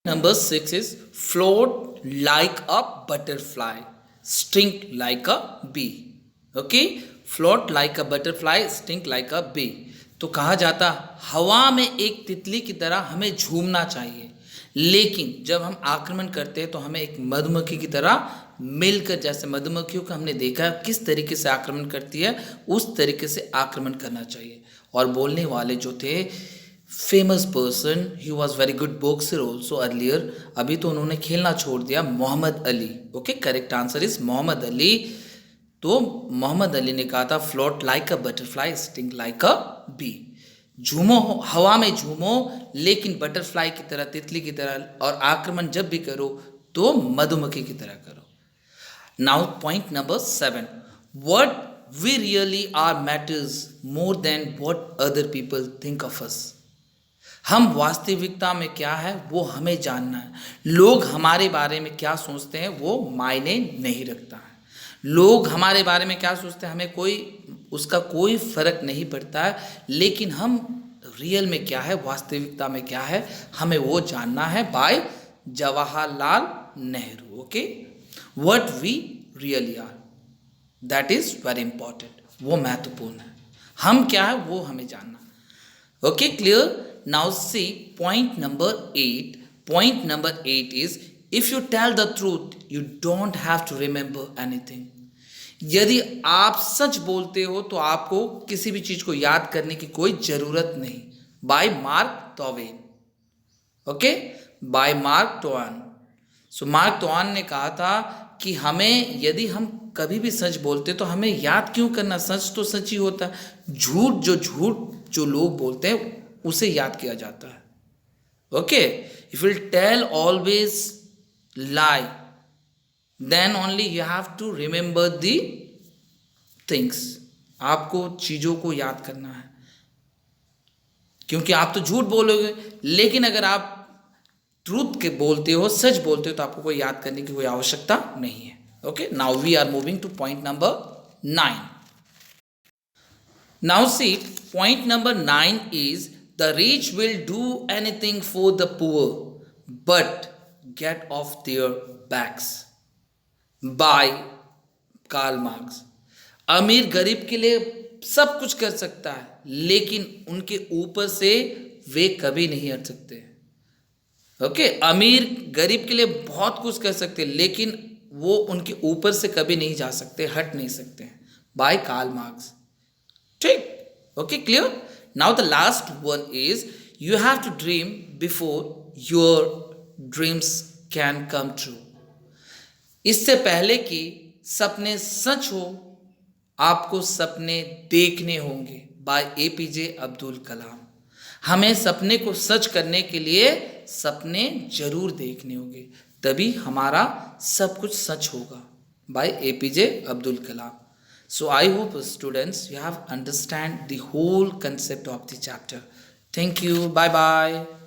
Number 6 is float like a butterfly, sting like a bee. Okay, float like a butterfly, sting like a bee. तो कहा जाता हवा में एक तितली की तरह हमें झूमना चाहिए, लेकिन जब हम आक्रमण करते हैं तो हमें एक मधुमक्खी की तरह मिलकर, जैसे मधुमक्खियों का हमने देखा किस तरीके से आक्रमण करती है, उस तरीके से आक्रमण करना चाहिए. और बोलने वाले जो थे famous person, he was very good boxer also earlier, अभी तो उन्होंने खेलना छोड़ दिया, Muhammad Ali. Okay, correct answer is Muhammad Ali. तो मोहम्मद अली ने कहा था float like a butterfly, sting like a bee. झूमो, हवा में झूमो, लेकिन बटरफ्लाई की तरह, तितली की तरह, और आक्रमण जब भी करो तो मधुमक्खी की तरह करो. Now point number 7, what we really are matters more than what other people think of us. हम वास्तविकता में क्या है वो हमें जानना है. लोग हमारे बारे में क्या सोचते हैं वो मायने नहीं रखता है. लोग हमारे बारे में क्या सोचते हैं हमें उसका कोई फर्क नहीं पड़ता है, लेकिन हम रियल में क्या है, वास्तविकता में क्या है, हमें वो जानना है. By Jawaharlal Nehru. Okay, what we really are, that is very important. वो महत्वपूर्ण है. हम क्या है वो हमें जानना. Okay, clear. Now see point number 8. Point number 8 is, if you tell the truth, you don't have to remember anything. यदि आप सच बोलते हो तो आपको किसी भी चीज को याद करने की कोई जरूरत नहीं. Bye mark Twain. Okay, bye mark Twain. सो मार्क ट्वेन ने कहा था कि हमें, यदि हम कभी भी सच बोलते तो हमें याद क्यों करना, सच तो सच ही होता है. झूठ जो लोग बोलते हैं उसे याद किया जाता है. Okay, if will tell always lie, then only you have to remember the things. आपको चीजों को याद करना है, क्योंकि आप तो झूठ बोलोगे, लेकिन अगर आप ट्रूथ के बोलते हो, सच बोलते हो, तो आपको कोई याद करने की कोई आवश्यकता नहीं है. Okay, now we are moving to point number 9. Now see point number 9 is, the rich will do anything for the poor but get off their backs. by Karl Marx. अमीर गरीब के लिए सब कुछ कर सकता है, लेकिन उनके ऊपर से वे कभी नहीं हट सकते. ओके, अमीर गरीब के लिए बहुत कुछ कर सकते हैं, लेकिन वो उनके ऊपर से कभी नहीं जा सकते, हट नहीं सकते. By Karl Marx. ठीक. Okay, clear. Now the last one is, you have to dream before your dreams can come true. इससे पहले कि सपने सच हो, आपको सपने देखने होंगे. बाय एपीजे अब्दुल कलाम. हमें सपने को सच करने के लिए सपने जरूर देखने होंगे, तभी हमारा सब कुछ सच होगा. By APJ Abdul Kalam. So I hope students you have understand the whole concept of the chapter. Thank you. Bye bye.